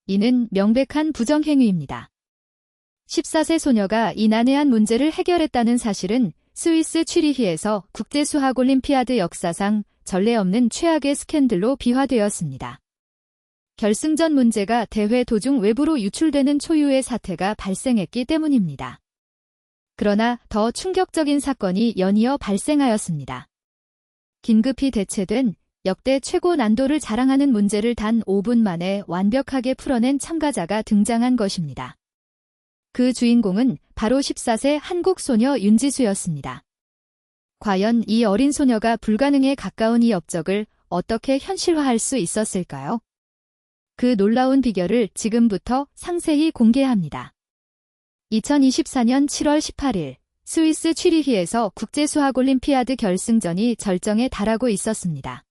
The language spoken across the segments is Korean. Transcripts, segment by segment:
이는 명백한 부정행위입니다. 14세 소녀가 이 난해한 문제를 해결했다는 사실은 스위스 취리히에서 국제수학올림피아드 역사상 전례 없는 최악의 스캔들로 비화되었습니다. 결승전 문제가 대회 도중 외부로 유출되는 초유의 사태가 발생했기 때문입니다. 그러나 더 충격적인 사건이 연이어 발생하였습니다. 긴급히 대체된 역대 최고 난도를 자랑하는 문제를 단 5분 만에 완벽하게 풀어낸 참가자가 등장한 것입니다. 그 주인공은 바로 14세 한국 소녀 윤지수였습니다. 과연 이 어린 소녀가 불가능에 가까운 이 업적을 어떻게 현실화할 수 있었을까요? 그 놀라운 비결을 지금부터 상세히 공개합니다. 2024년 7월 18일 스위스 취리히에서 국제수학올림피아드 결승전이 절정에 달하고 있었습니다.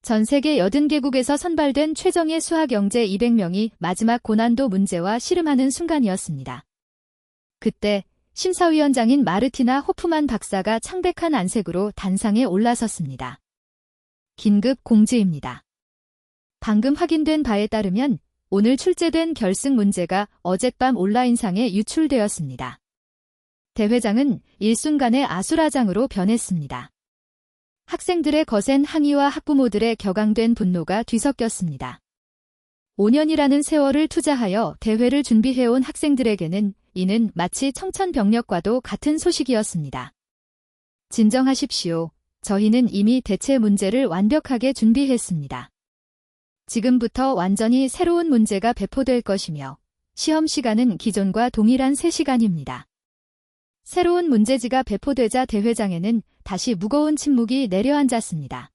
전 세계 80개국에서 선발된 최정예 수학영재 200명이 마지막 고난도 문제와 씨름하는 순간이었습니다. 그때 심사위원장인 마르티나 호프만 박사가 창백한 안색으로 단상에 올라섰습니다. 긴급 공지입니다. 방금 확인된 바에 따르면 오늘 출제된 결승 문제가 어젯밤 온라인상에 유출되었습니다. 대회장은 일순간에 아수라장으로 변했습니다. 학생들의 거센 항의와 학부모들의 격앙된 분노가 뒤섞였습니다. 5년이라는 세월을 투자하여 대회를 준비해온 학생들에게는 이는 마치 청천벽력과도 같은 소식이었습니다. 진정하십시오. 저희는 이미 대체 문제를 완벽하게 준비했습니다. 지금부터 완전히 새로운 문제가 배포될 것이며 시험 시간은 기존과 동일한 3시간입니다. 새로운 문제지가 배포되자 대회장에는 다시 무거운 침묵이 내려앉았습니다.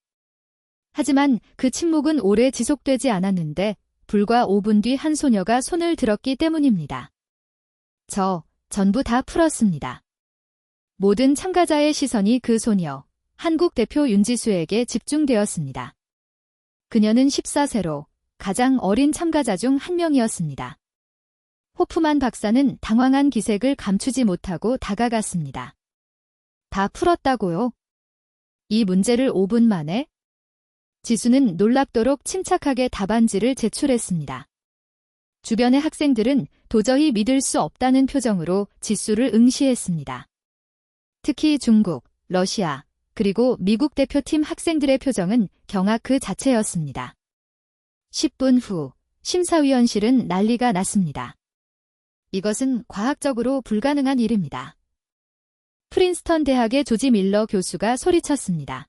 하지만 그 침묵은 오래 지속되지 않았는데 불과 5분 뒤 한 소녀가 손을 들었기 때문입니다. 전부 다 풀었습니다. 모든 참가자의 시선이 그 소녀, 한국 대표 윤지수에게 집중되었습니다. 그녀는 14세로 가장 어린 참가자 중 한 명이었습니다. 호프만 박사는 당황한 기색을 감추지 못하고 다가갔습니다. 다 풀었다고요? 이 문제를 5분 만에? 지수는 놀랍도록 침착하게 답안지를 제출했습니다. 주변의 학생들은 도저히 믿을 수 없다는 표정으로 지수를 응시했습니다. 특히 중국, 러시아, 그리고 미국 대표팀 학생들의 표정은 경악 그 자체였습니다. 10분 후 심사위원실은 난리가 났습니다. 이것은 과학적으로 불가능한 일입니다. 프린스턴 대학의 조지 밀러 교수가 소리쳤습니다.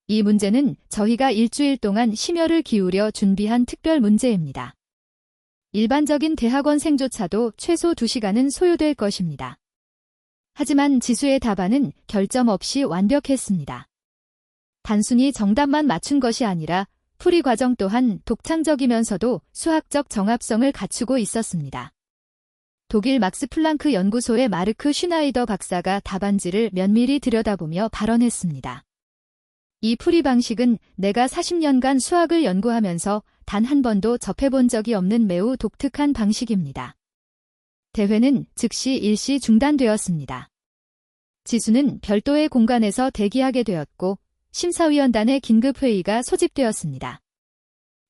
이 문제는 저희가 일주일 동안 심혈을 기울여 준비한 특별 문제입니다. 일반적인 대학원생조차도 최소 2시간은 소요될 것입니다. 하지만 지수의 답안은 결점 없이 완벽했습니다. 단순히 정답만 맞춘 것이 아니라 풀이 과정 또한 독창적이면서도 수학적 정합성을 갖추고 있었습니다. 독일 막스 플랑크 연구소의 마르크 슈나이더 박사가 답안지를 면밀히 들여다보며 발언했습니다. 이 풀이 방식은 내가 40년간 수학을 연구하면서 단 한 번도 접해본 적이 없는 매우 독특한 방식입니다. 대회는 즉시 일시 중단되었습니다. 지수는 별도의 공간에서 대기하게 되었고 심사위원단의 긴급회의가 소집되었습니다.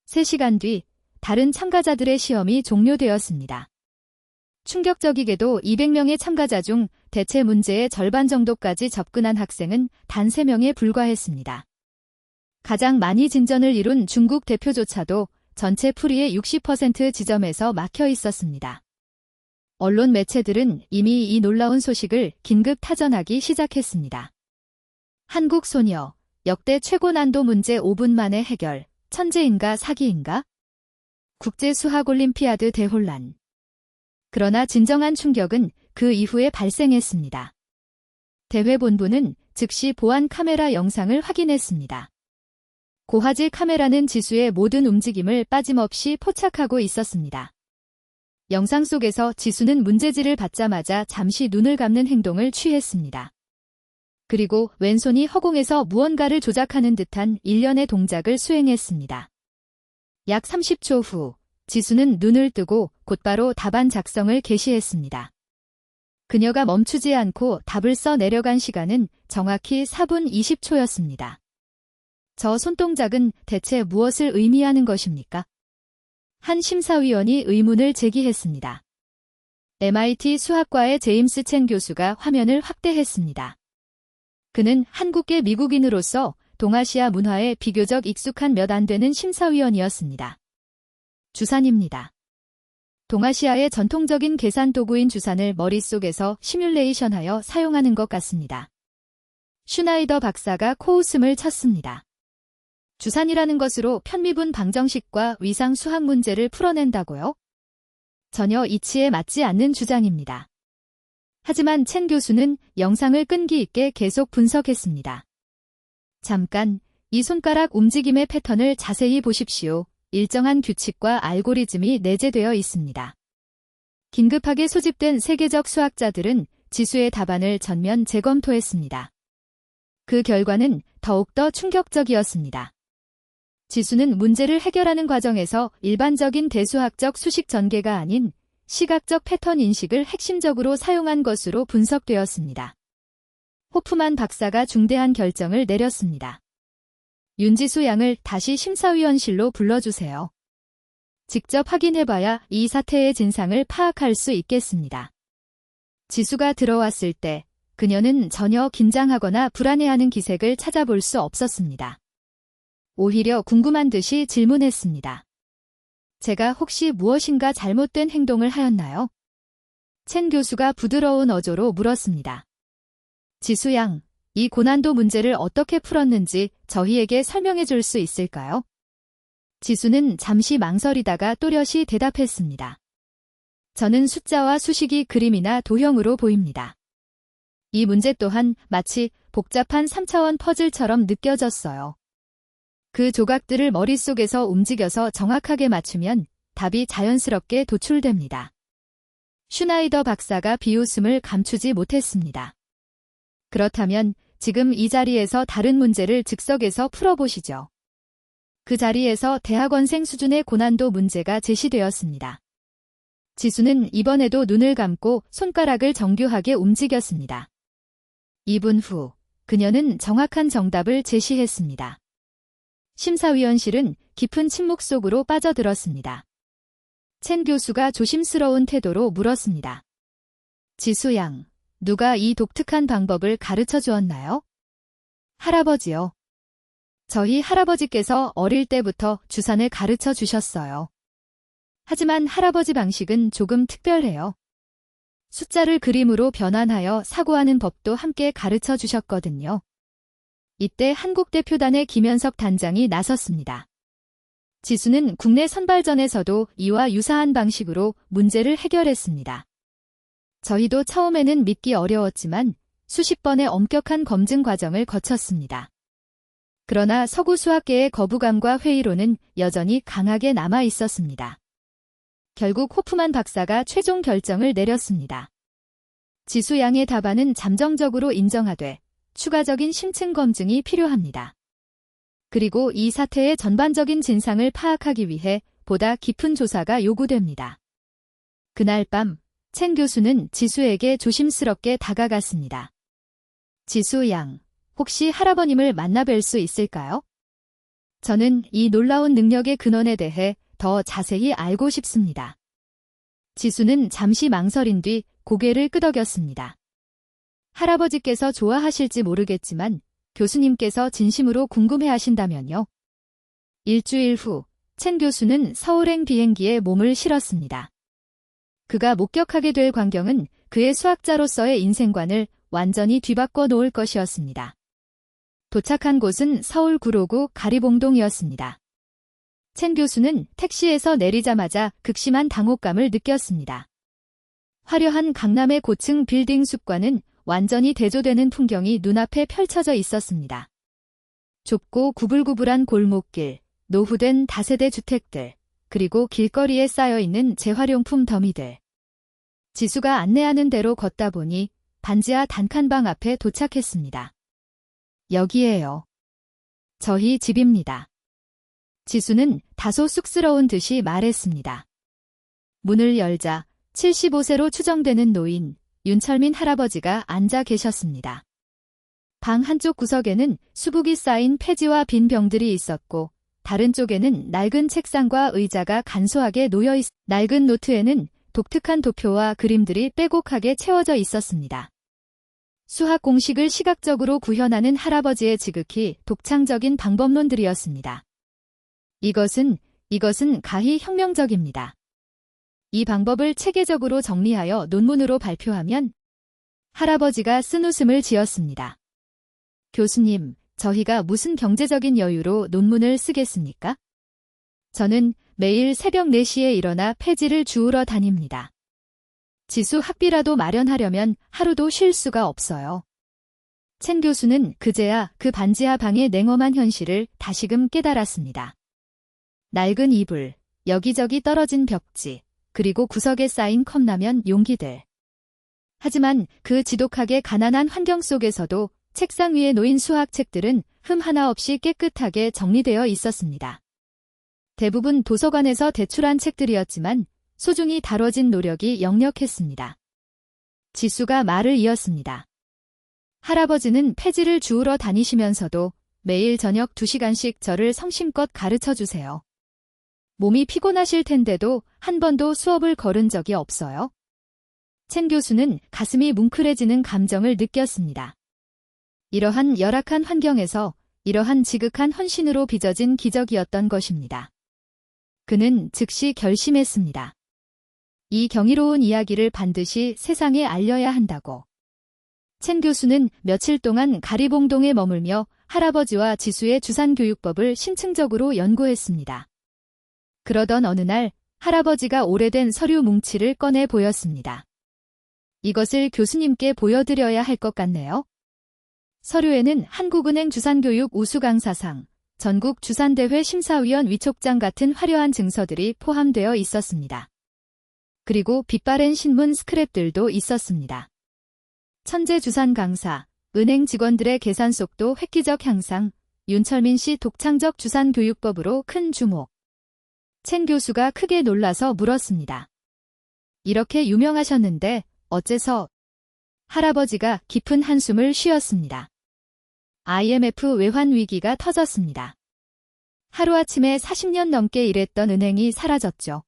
3시간 뒤 다른 참가자들의 시험이 종료되었습니다. 충격적이게도 200명의 참가자 중 대체 문제의 절반 정도까지 접근한 학생은 단 3명에 불과했습니다. 가장 많이 진전을 이룬 중국 대표조차도 전체 풀이의 60% 지점에서 막혀 있었습니다. 언론 매체들은 이미 이 놀라운 소식을 긴급 타전하기 시작했습니다. 한국 소녀, 역대 최고 난도 문제 5분 만에 해결, 천재인가 사기인가? 국제수학올림피아드 대혼란. 그러나 진정한 충격은 그 이후에 발생했습니다. 대회 본부는 즉시 보안 카메라 영상을 확인했습니다. 고화질 카메라는 지수의 모든 움직임을 빠짐없이 포착하고 있었습니다. 영상 속에서 지수는 문제지를 받자마자 잠시 눈을 감는 행동을 취했습니다. 그리고 왼손이 허공에서 무언가를 조작하는 듯한 일련의 동작을 수행했습니다. 약 30초 후 지수는 눈을 뜨고 곧바로 답안 작성을 개시했습니다. 그녀가 멈추지 않고 답을 써 내려간 시간은 정확히 4분 20초였습니다. 저 손동작은 대체 무엇을 의미하는 것입니까? 한 심사위원이 의문을 제기했습니다. MIT 수학과의 제임스 첸 교수가 화면을 확대했습니다. 그는 한국계 미국인으로서 동아시아 문화에 비교적 익숙한 몇 안 되는 심사위원이었습니다. 주산입니다. 동아시아의 전통적인 계산 도구인 주산을 머릿속에서 시뮬레이션하여 사용하는 것 같습니다. 슈나이더 박사가 코웃음을 쳤습니다. 주산이라는 것으로 편미분 방정식과 위상 수학 문제를 풀어낸다고요? 전혀 이치에 맞지 않는 주장입니다. 하지만 첸 교수는 영상을 끈기 있게 계속 분석했습니다. 잠깐, 이 손가락 움직임의 패턴을 자세히 보십시오. 일정한 규칙과 알고리즘이 내재되어 있습니다. 긴급하게 소집된 세계적 수학자들은 지수의 답안을 전면 재검토했습니다. 그 결과는 더욱더 충격적이었습니다. 지수는 문제를 해결하는 과정에서 일반적인 대수학적 수식 전개가 아닌 시각적 패턴 인식을 핵심적으로 사용한 것으로 분석되었습니다. 호프만 박사가 중대한 결정을 내렸습니다. 윤지수 양을 다시 심사위원실로 불러주세요. 직접 확인해봐야 이 사태의 진상을 파악할 수 있겠습니다. 지수가 들어왔을 때 그녀는 전혀 긴장하거나 불안해하는 기색을 찾아볼 수 없었습니다. 오히려 궁금한 듯이 질문했습니다. 제가 혹시 무엇인가 잘못된 행동을 하였나요? 첸 교수가 부드러운 어조로 물었습니다. 지수 양, 이 고난도 문제를 어떻게 풀었는지 저희에게 설명해 줄 수 있을까요? 지수는 잠시 망설이다가 또렷이 대답했습니다. 저는 숫자와 수식이 그림이나 도형으로 보입니다. 이 문제 또한 마치 복잡한 3차원 퍼즐처럼 느껴졌어요. 그 조각들을 머릿속에서 움직여서 정확하게 맞추면 답이 자연스럽게 도출됩니다. 슈나이더 박사가 비웃음을 감추지 못했습니다. 그렇다면 지금 이 자리에서 다른 문제를 즉석에서 풀어보시죠. 그 자리에서 대학원생 수준의 고난도 문제가 제시되었습니다. 지수는 이번에도 눈을 감고 손가락을 정교하게 움직였습니다. 2분 후 그녀는 정확한 정답을 제시했습니다. 심사위원실은 깊은 침묵 속으로 빠져들었습니다. 첸 교수가 조심스러운 태도로 물었습니다. 지수 양, 누가 이 독특한 방법을 가르쳐 주었나요? 할아버지요. 저희 할아버지께서 어릴 때부터 주산을 가르쳐 주셨어요. 하지만 할아버지 방식은 조금 특별해요. 숫자를 그림으로 변환하여 사고하는 법도 함께 가르쳐 주셨거든요. 이때 한국 대표단의 김현석 단장이 나섰습니다. 지수는 국내 선발전에서도 이와 유사한 방식으로 문제를 해결했습니다. 저희도 처음에는 믿기 어려웠지만 수십 번의 엄격한 검증 과정을 거쳤습니다. 그러나 서구 수학계의 거부감과 회의론은 여전히 강하게 남아 있었습니다. 결국 호프만 박사가 최종 결정을 내렸습니다. 지수 양의 답안은 잠정적으로 인정하되 추가적인 심층 검증이 필요합니다. 그리고 이 사태의 전반적인 진상을 파악하기 위해 보다 깊은 조사가 요구됩니다. 그날 밤 첸 교수는 지수에게 조심스럽게 다가갔습니다. 지수 양, 혹시 할아버님을 만나뵐 수 있을까요? 저는 이 놀라운 능력의 근원에 대해 더 자세히 알고 싶습니다. 지수는 잠시 망설인 뒤 고개를 끄덕였습니다. 할아버지께서 좋아하실지 모르겠지만 교수님께서 진심으로 궁금해하신다면요. 일주일 후 첸 교수는 서울행 비행기에 몸을 실었습니다. 그가 목격하게 될 광경은 그의 수학자로서의 인생관을 완전히 뒤바꿔 놓을 것이었습니다. 도착한 곳은 서울 구로구 가리봉동이었습니다. 첸 교수는 택시에서 내리자마자 극심한 당혹감을 느꼈습니다. 화려한 강남의 고층 빌딩 숲과는 완전히 대조되는 풍경이 눈앞에 펼쳐져 있었습니다. 좁고 구불구불한 골목길, 노후된 다세대 주택들, 그리고 길거리에 쌓여있는 재활용품 더미들. 지수가 안내하는 대로 걷다 보니 반지하 단칸방 앞에 도착했습니다. 여기에요. 저희 집입니다. 지수는 다소 쑥스러운 듯이 말했습니다. 문을 열자 75세로 추정되는 노인 윤철민 할아버지가 앉아 계셨습니다. 방 한쪽 구석에는 수북이 쌓인 폐지와 빈 병들이 있었고 다른 쪽에는 낡은 책상과 의자가 간소하게 놓여 있, 낡은 노트에는 독특한 도표와 그림들이 빼곡하게 채워져 있었습니다. 수학 공식을 시각적으로 구현하는 할아버지의 지극히 독창적인 방법론들이었습니다. 이것은 가히 혁명적입니다. 이 방법을 체계적으로 정리하여 논문으로 발표하면 할아버지가 쓴웃음을 지었습니다. 교수님, 저희가 무슨 경제적인 여유로 논문을 쓰겠습니까? 저는 매일 새벽 4시에 일어나 폐지를 주우러 다닙니다. 지수 학비라도 마련하려면 하루도 쉴 수가 없어요. 첸 교수는 그제야 그 반지하 방의 냉엄한 현실을 다시금 깨달았습니다. 낡은 이불, 여기저기 떨어진 벽지, 그리고 구석에 쌓인 컵라면 용기들. 하지만 그 지독하게 가난한 환경 속에서도 책상 위에 놓인 수학책들은 흠 하나 없이 깨끗하게 정리되어 있었습니다. 대부분 도서관에서 대출한 책들이었지만 소중히 다뤄진 노력이 역력했습니다. 지수가 말을 이었습니다. 할아버지는 폐지를 주우러 다니시면서도 매일 저녁 2시간씩 저를 성심껏 가르쳐 주세요. 몸이 피곤하실 텐데도 한 번도 수업을 거른 적이 없어요. 첸 교수는 가슴이 뭉클해지는 감정을 느꼈습니다. 이러한 열악한 환경에서 이러한 지극한 헌신으로 빚어진 기적이었던 것입니다. 그는 즉시 결심했습니다. 이 경이로운 이야기를 반드시 세상에 알려야 한다고. 첸 교수는 며칠 동안 가리봉동에 머물며 할아버지와 지수의 주산교육법을 심층적으로 연구했습니다. 그러던 어느 날 할아버지가 오래된 서류 뭉치를 꺼내 보였습니다. 이것을 교수님께 보여드려야 할 것 같네요. 서류에는 한국은행 주산교육 우수강사상, 전국 주산대회 심사위원 위촉장 같은 화려한 증서들이 포함되어 있었습니다. 그리고 빛바랜 신문 스크랩들도 있었습니다. 천재 주산 강사, 은행 직원들의 계산 속도 획기적 향상, 윤철민 씨 독창적 주산교육법으로 큰 주목. 첸 교수가 크게 놀라서 물었습니다. 이렇게 유명하셨는데 어째서? 할아버지가 깊은 한숨을 쉬었습니다. IMF 외환 위기가 터졌습니다. 하루아침에 40년 넘게 일했던 은행이 사라졌죠.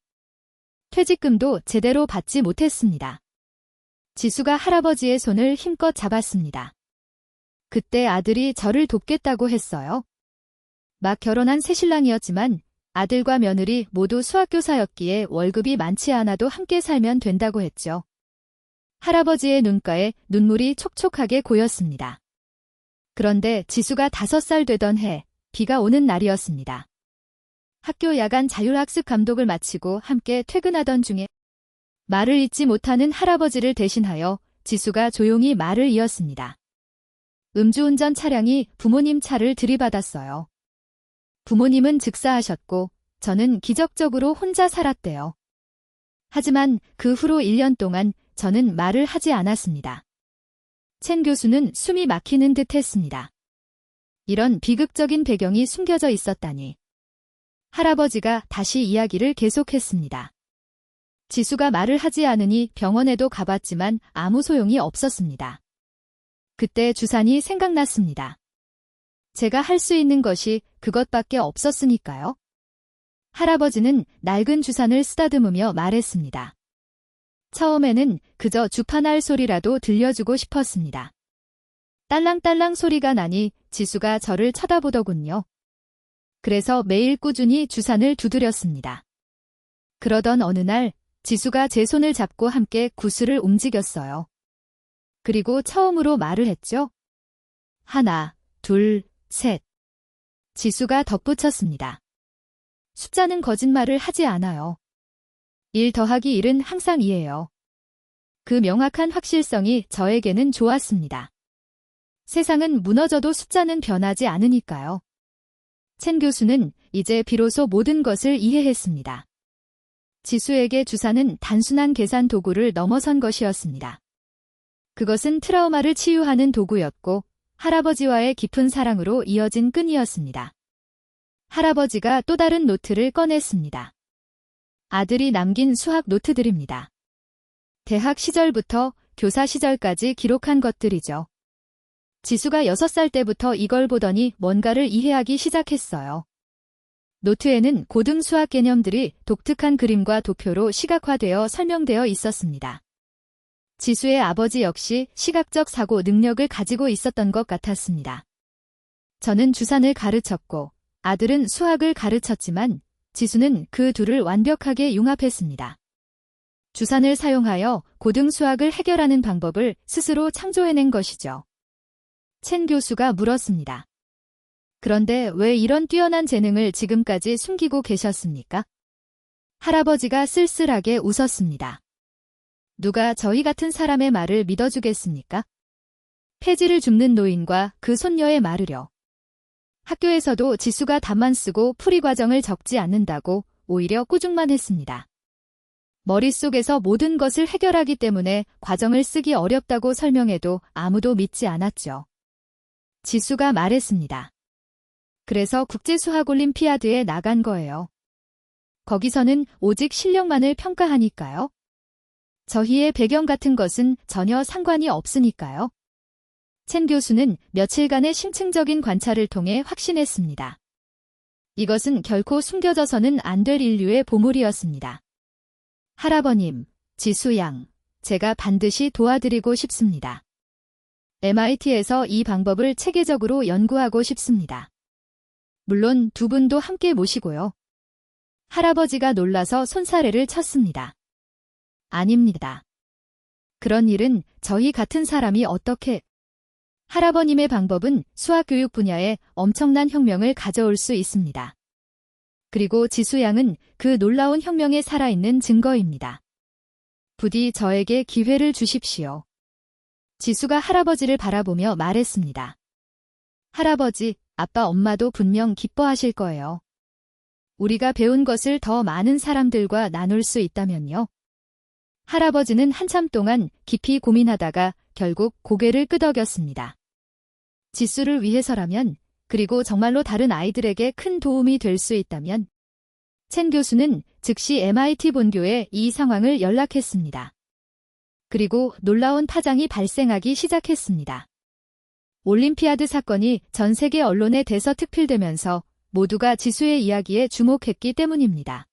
퇴직금도 제대로 받지 못했습니다. 지수가 할아버지의 손을 힘껏 잡았습니다. 그때 아들이 저를 돕겠다고 했어요. 막 결혼한 새신랑이었지만 아들과 며느리 모두 수학교사였기에 월급이 많지 않아도 함께 살면 된다고 했죠. 할아버지의 눈가에 눈물이 촉촉하게 고였습니다. 그런데 지수가 5살 되던 해, 비가 오는 날이었습니다. 학교 야간 자율학습 감독을 마치고 함께 퇴근하던 중에 말을 잇지 못하는 할아버지를 대신하여 지수가 조용히 말을 이었습니다. 음주운전 차량이 부모님 차를 들이받았어요. 부모님은 즉사하셨고 저는 기적적으로 혼자 살았대요. 하지만 그 후로 1년 동안 저는 말을 하지 않았습니다. 첸 교수는 숨이 막히는 듯 했습니다. 이런 비극적인 배경이 숨겨져 있었다니. 할아버지가 다시 이야기를 계속했습니다. 지수가 말을 하지 않으니 병원에도 가봤지만 아무 소용이 없었습니다. 그때 주산이 생각났습니다. 제가 할 수 있는 것이 그것밖에 없었으니까요. 할아버지는 낡은 주산을 쓰다듬으며 말했습니다. 처음에는 그저 주판할 소리라도 들려주고 싶었습니다. 딸랑딸랑 소리가 나니 지수가 저를 쳐다보더군요. 그래서 매일 꾸준히 주산을 두드렸습니다. 그러던 어느 날 지수가 제 손을 잡고 함께 구슬을 움직였어요. 그리고 처음으로 말을 했죠. 1, 2, 3. 지수가 덧붙였습니다. 숫자는 거짓말을 하지 않아요. 1 더하기 1은 항상 2예요. 그 명확한 확실성이 저에게는 좋았습니다. 세상은 무너져도 숫자는 변하지 않으니까요. 첸 교수는 이제 비로소 모든 것을 이해했습니다. 지수에게 주사는 단순한 계산 도구를 넘어선 것이었습니다. 그것은 트라우마를 치유하는 도구였고 할아버지와의 깊은 사랑으로 이어진 끈이었습니다. 할아버지가 또 다른 노트를 꺼냈습니다. 아들이 남긴 수학 노트들입니다. 대학 시절부터 교사 시절까지 기록한 것들이죠. 지수가 6살 때부터 이걸 보더니 뭔가를 이해하기 시작했어요. 노트에는 고등 수학 개념들이 독특한 그림과 도표로 시각화되어 설명되어 있었습니다. 지수의 아버지 역시 시각적 사고 능력을 가지고 있었던 것 같았습니다. 저는 주산을 가르쳤고 아들은 수학을 가르쳤지만 지수는 그 둘을 완벽하게 융합했습니다. 주산을 사용하여 고등 수학을 해결하는 방법을 스스로 창조해낸 것이죠. 첸 교수가 물었습니다. 그런데 왜 이런 뛰어난 재능을 지금까지 숨기고 계셨습니까? 할아버지가 쓸쓸하게 웃었습니다. 누가 저희 같은 사람의 말을 믿어주겠습니까? 폐지를 줍는 노인과 그 손녀의 말을요. 학교에서도 지수가 답만 쓰고 풀이 과정을 적지 않는다고 오히려 꾸중만 했습니다. 머릿속에서 모든 것을 해결하기 때문에 과정을 쓰기 어렵다고 설명해도 아무도 믿지 않았죠. 지수가 말했습니다. 그래서 국제수학올림피아드에 나간 거예요. 거기서는 오직 실력만을 평가하니까요. 저희의 배경 같은 것은 전혀 상관이 없으니까요. 첸 교수는 며칠간의 심층적인 관찰을 통해 확신했습니다. 이것은 결코 숨겨져서는 안 될 인류의 보물이었습니다. 할아버님, 지수 양, 제가 반드시 도와드리고 싶습니다. MIT에서 이 방법을 체계적으로 연구하고 싶습니다. 물론 두 분도 함께 모시고요. 할아버지가 놀라서 손사래를 쳤습니다. 아닙니다. 그런 일은 저희 같은 사람이 어떻게... 할아버님의 방법은 수학교육 분야에 엄청난 혁명을 가져올 수 있습니다. 그리고 지수 양은 그 놀라운 혁명에 살아있는 증거입니다. 부디 저에게 기회를 주십시오. 지수가 할아버지를 바라보며 말했습니다. 할아버지, 아빠, 엄마도 분명 기뻐하실 거예요. 우리가 배운 것을 더 많은 사람들과 나눌 수 있다면요. 할아버지는 한참 동안 깊이 고민하다가 결국 고개를 끄덕였습니다. 지수를 위해서라면, 그리고 정말로 다른 아이들에게 큰 도움이 될 수 있다면, 첸 교수는 즉시 MIT 본교에 이 상황을 연락했습니다. 그리고 놀라운 파장이 발생하기 시작했습니다. 올림피아드 사건이 전 세계 언론에 대서특필되면서 모두가 지수의 이야기에 주목했기 때문입니다.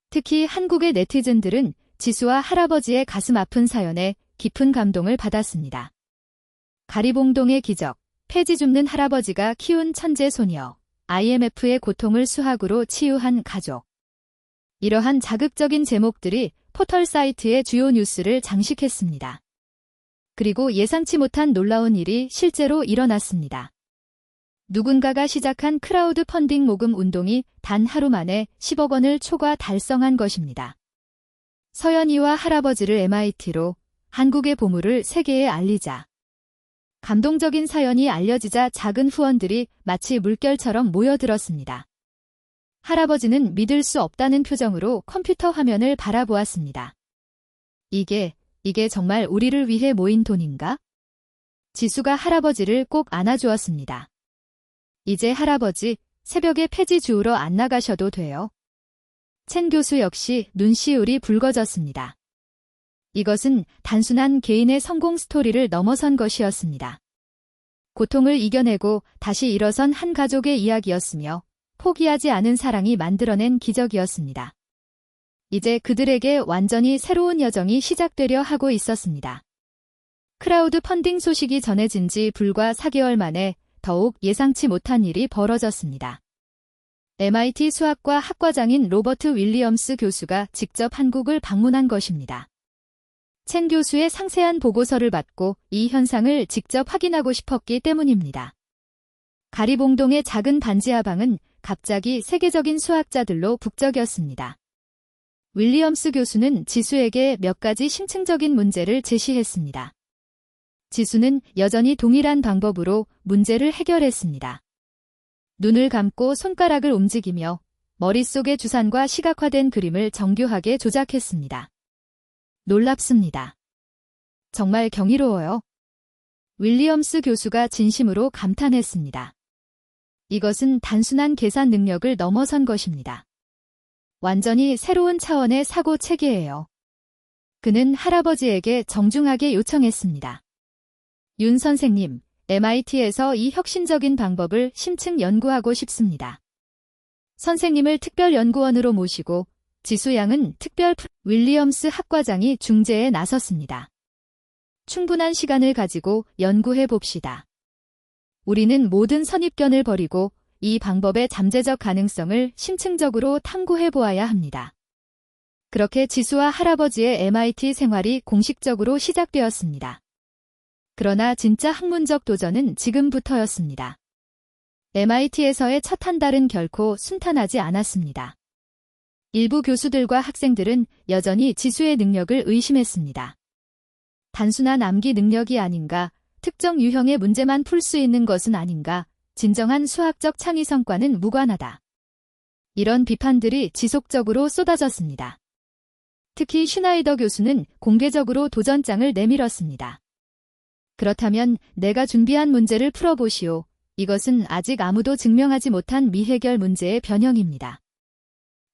특히 한국의 네티즌들은 지수와 할아버지의 가슴 아픈 사연에 깊은 감동을 받았습니다. 가리봉동의 기적, 폐지 줍는 할아버지가 키운 천재 소녀, IMF의 고통을 수학으로 치유한 가족. 이러한 자극적인 제목들이 포털 사이트의 주요 뉴스를 장식했습니다. 그리고 예상치 못한 놀라운 일이 실제로 일어났습니다. 누군가가 시작한 크라우드 펀딩 모금 운동이 단 하루 만에 10억 원을 초과 달성한 것입니다. 서연이와 할아버지를 MIT로, 한국의 보물을 세계에 알리자. 감동적인 사연이 알려지자 작은 후원들이 마치 물결처럼 모여들었습니다. 할아버지는 믿을 수 없다는 표정으로 컴퓨터 화면을 바라보았습니다. 이게 정말 우리를 위해 모인 돈인가? 지수가 할아버지를 꼭 안아주었습니다. 이제 할아버지, 새벽에 폐지 주우러 안 나가셔도 돼요. 첸 교수 역시 눈시울이 붉어졌습니다. 이것은 단순한 개인의 성공 스토리를 넘어선 것이었습니다. 고통을 이겨내고 다시 일어선 한 가족의 이야기였으며 포기하지 않은 사랑이 만들어낸 기적이었습니다. 이제 그들에게 완전히 새로운 여정이 시작되려 하고 있었습니다. 크라우드 펀딩 소식이 전해진 지 불과 4개월 만에 더욱 예상치 못한 일이 벌어졌습니다. MIT 수학과 학과장인 로버트 윌리엄스 교수가 직접 한국을 방문한 것입니다. 첸 교수의 상세한 보고서를 받고 이 현상을 직접 확인하고 싶었기 때문입니다. 가리봉동의 작은 반지하방은 갑자기 세계적인 수학자들로 북적였습니다. 윌리엄스 교수는 지수에게 몇 가지 심층적인 문제를 제시했습니다. 지수는 여전히 동일한 방법으로 문제를 해결했습니다. 눈을 감고 손가락을 움직이며 머릿속의 주산과 시각화된 그림을 정교하게 조작했습니다. 놀랍습니다. 정말 경이로워요. 윌리엄스 교수가 진심으로 감탄했습니다. 이것은 단순한 계산 능력을 넘어선 것입니다. 완전히 새로운 차원의 사고 체계예요. 그는 할아버지에게 정중하게 요청했습니다. 윤 선생님, MIT에서 이 혁신적인 방법을 심층 연구하고 싶습니다. 선생님을 특별 연구원으로 모시고 지수 양은 윌리엄스 학과장이 중재에 나섰습니다. 충분한 시간을 가지고 연구해 봅시다. 우리는 모든 선입견을 버리고 이 방법의 잠재적 가능성을 심층적으로 탐구해 보아야 합니다. 그렇게 지수와 할아버지의 MIT 생활이 공식적으로 시작되었습니다. 그러나 진짜 학문적 도전은 지금부터였습니다. MIT에서의 첫 한 달은 결코 순탄하지 않았습니다. 일부 교수들과 학생들은 여전히 지수의 능력을 의심했습니다. 단순한 암기 능력이 아닌가, 특정 유형의 문제만 풀 수 있는 것은 아닌가, 진정한 수학적 창의 성과는 무관하다. 이런 비판들이 지속적으로 쏟아졌습니다. 특히 슈나이더 교수는 공개적으로 도전장을 내밀었습니다. 그렇다면 내가 준비한 문제를 풀어보시오. 이것은 아직 아무도 증명하지 못한 미해결 문제의 변형입니다.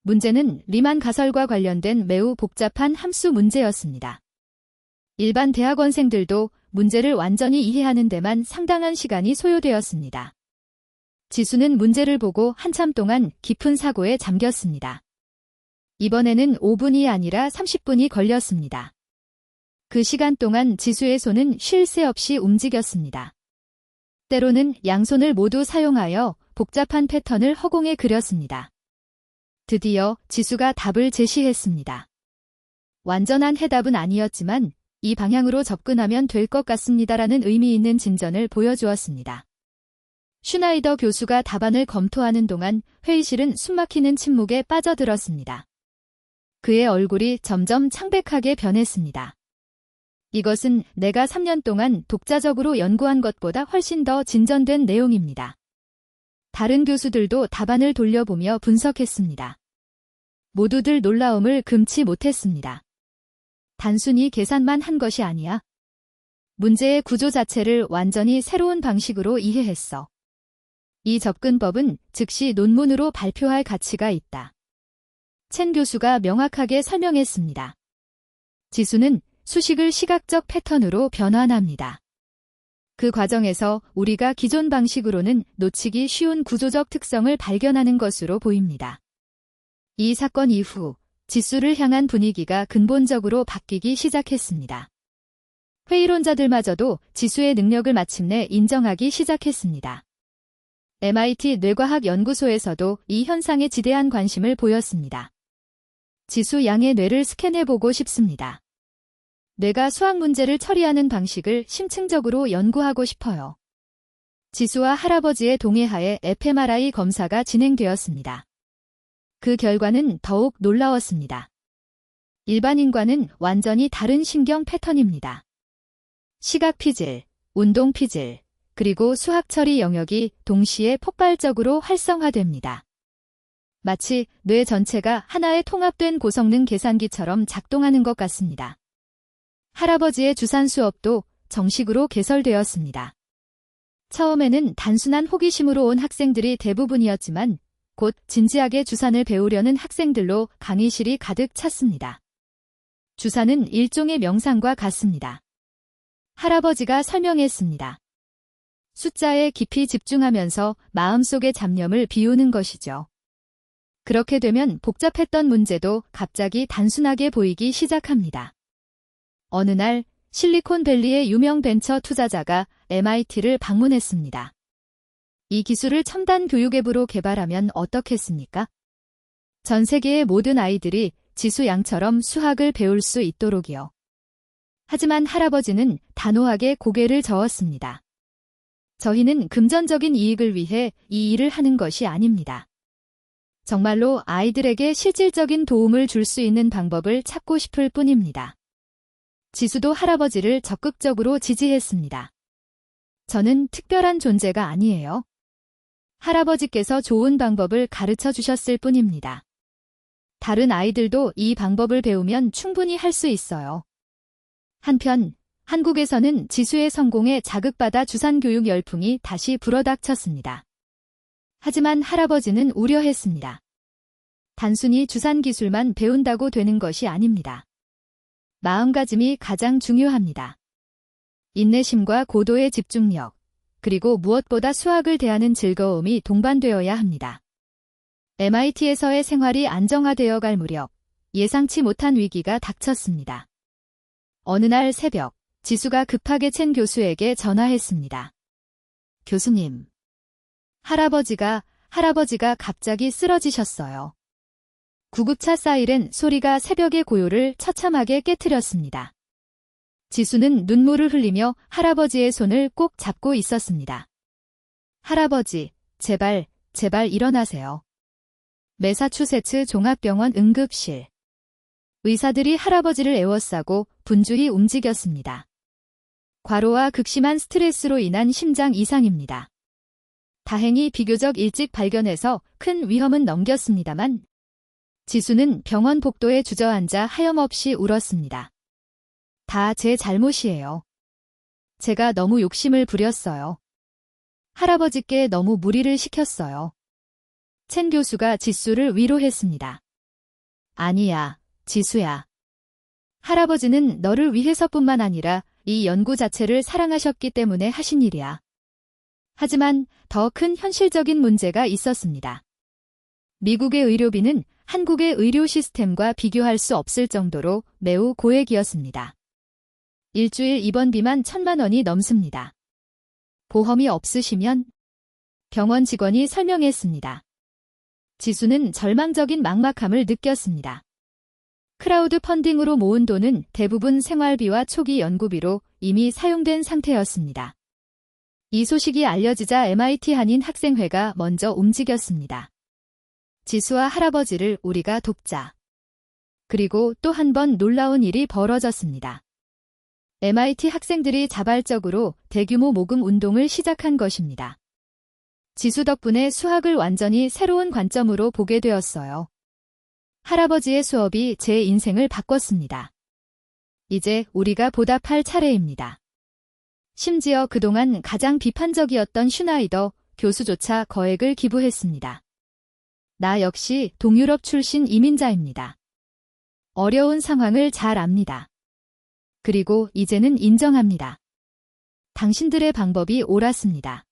문제는 리만 가설과 관련된 매우 복잡한 함수 문제였습니다. 일반 대학원생들도 문제를 완전히 이해하는 데만 상당한 시간이 소요되었습니다. 지수는 문제를 보고 한참 동안 깊은 사고에 잠겼습니다. 이번에는 5분이 아니라 30분이 걸렸습니다. 그 시간 동안 지수의 손은 쉴 새 없이 움직였습니다. 때로는 양손을 모두 사용하여 복잡한 패턴을 허공에 그렸습니다. 드디어 지수가 답을 제시했습니다. 완전한 해답은 아니었지만 이 방향으로 접근하면 될 것 같습니다라는 의미 있는 진전을 보여주었습니다. 슈나이더 교수가 답안을 검토하는 동안 회의실은 숨막히는 침묵에 빠져들었습니다. 그의 얼굴이 점점 창백하게 변했습니다. 이것은 내가 3년 동안 독자적으로 연구한 것보다 훨씬 더 진전된 내용입니다. 다른 교수들도 답안을 돌려보며 분석했습니다. 모두들 놀라움을 금치 못했습니다. 단순히 계산만 한 것이 아니야. 문제의 구조 자체를 완전히 새로운 방식으로 이해했어. 이 접근법은 즉시 논문으로 발표할 가치가 있다. 첸 교수가 명확하게 설명했습니다. 지수는 수식을 시각적 패턴으로 변환합니다. 그 과정에서 우리가 기존 방식으로는 놓치기 쉬운 구조적 특성을 발견하는 것으로 보입니다. 이 사건 이후 지수를 향한 분위기가 근본적으로 바뀌기 시작했습니다. 회의론자들마저도 지수의 능력을 마침내 인정하기 시작했습니다. MIT 뇌과학연구소에서도 이 현상에 지대한 관심을 보였습니다. 지수 양의 뇌를 스캔해보고 싶습니다. 뇌가 수학 문제를 처리하는 방식을 심층적으로 연구하고 싶어요. 지수와 할아버지의 동의하에 fMRI 검사가 진행되었습니다. 그 결과는 더욱 놀라웠습니다. 일반인과는 완전히 다른 신경 패턴입니다. 시각 피질, 운동 피질, 그리고 수학 처리 영역이 동시에 폭발적으로 활성화됩니다. 마치 뇌 전체가 하나의 통합된 고성능 계산기처럼 작동하는 것 같습니다. 할아버지의 주산 수업도 정식으로 개설되었습니다. 처음에는 단순한 호기심으로 온 학생들이 대부분이었지만 곧 진지하게 주산을 배우려는 학생들로 강의실이 가득 찼습니다. 주산은 일종의 명상과 같습니다. 할아버지가 설명했습니다. 숫자에 깊이 집중하면서 마음속의 잡념을 비우는 것이죠. 그렇게 되면 복잡했던 문제도 갑자기 단순하게 보이기 시작합니다. 어느 날 실리콘밸리의 유명 벤처 투자자가 MIT를 방문했습니다. 이 기술을 첨단 교육앱으로 개발하면 어떻겠습니까? 전 세계의 모든 아이들이 지수 양처럼 수학을 배울 수 있도록이요. 하지만 할아버지는 단호하게 고개를 저었습니다. 저희는 금전적인 이익을 위해 이 일을 하는 것이 아닙니다. 정말로 아이들에게 실질적인 도움을 줄 수 있는 방법을 찾고 싶을 뿐입니다. 지수도 할아버지를 적극적으로 지지했습니다. 저는 특별한 존재가 아니에요. 할아버지께서 좋은 방법을 가르쳐 주셨을 뿐입니다. 다른 아이들도 이 방법을 배우면 충분히 할 수 있어요. 한편 한국에서는 지수의 성공에 자극받아 주산교육 열풍이 다시 불어닥쳤습니다. 하지만 할아버지는 우려했습니다. 단순히 주산기술만 배운다고 되는 것이 아닙니다. 마음가짐이 가장 중요합니다. 인내심과 고도의 집중력, 그리고 무엇보다 수학을 대하는 즐거움이 동반되어야 합니다. MIT에서의 생활이 안정화되어 갈 무렵 예상치 못한 위기가 닥쳤습니다. 어느 날 새벽, 지수가 급하게 첸 교수에게 전화했습니다. 교수님. 할아버지가 갑자기 쓰러지셨어요. 구급차 사이렌 소리가 새벽의 고요를 처참하게 깨트렸습니다. 지수는 눈물을 흘리며 할아버지의 손을 꼭 잡고 있었습니다. 할아버지, 제발 일어나세요. 매사추세츠 종합병원 응급실. 의사들이 할아버지를 에워싸고 분주히 움직였습니다. 과로와 극심한 스트레스로 인한 심장 이상입니다. 다행히 비교적 일찍 발견해서 큰 위험은 넘겼습니다만 지수는 병원 복도에 주저앉아 하염없이 울었습니다. 다 제 잘못이에요. 제가 너무 욕심을 부렸어요. 할아버지께 너무 무리를 시켰어요. 첸 교수가 지수를 위로했습니다. 아니야, 지수야. 할아버지는 너를 위해서뿐만 아니라 이 연구 자체를 사랑하셨기 때문에 하신 일이야. 하지만 더 큰 현실적인 문제가 있었습니다. 미국의 의료비는 한국의 의료 시스템과 비교할 수 없을 정도로 매우 고액이었습니다. 일주일 입원비만 1,000만 원이 넘습니다. 보험이 없으시면 병원 직원이 설명했습니다. 지수는 절망적인 막막함을 느꼈습니다. 크라우드 펀딩으로 모은 돈은 대부분 생활비와 초기 연구비로 이미 사용된 상태였습니다. 이 소식이 알려지자 MIT 한인 학생회가 먼저 움직였습니다. 지수와 할아버지를 우리가 돕자. 그리고 또 한 번 놀라운 일이 벌어졌습니다. MIT 학생들이 자발적으로 대규모 모금 운동을 시작한 것입니다. 지수 덕분에 수학을 완전히 새로운 관점으로 보게 되었어요. 할아버지의 수업이 제 인생을 바꿨습니다. 이제 우리가 보답할 차례입니다. 심지어 그동안 가장 비판적이었던 슈나이더 교수조차 거액을 기부했습니다. 나 역시 동유럽 출신 이민자입니다. 어려운 상황을 잘 압니다. 그리고 이제는 인정합니다. 당신들의 방법이 옳았습니다.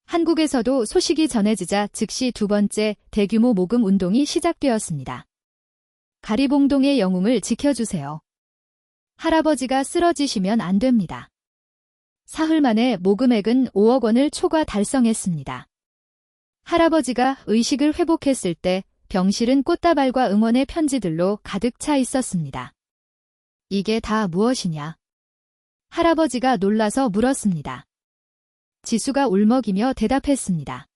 한국에서도 소식이 전해지자 즉시 두 번째 대규모 모금 운동이 시작되었습니다. 가리봉동의 영웅을 지켜주세요. 할아버지가 쓰러지시면 안 됩니다. 사흘 만에 모금액은 5억 원을 초과 달성했습니다. 할아버지가 의식을 회복했을 때 병실은 꽃다발과 응원의 편지들로 가득 차 있었습니다. 이게 다 무엇이냐? 할아버지가 놀라서 물었습니다. 지수가 울먹이며 대답했습니다.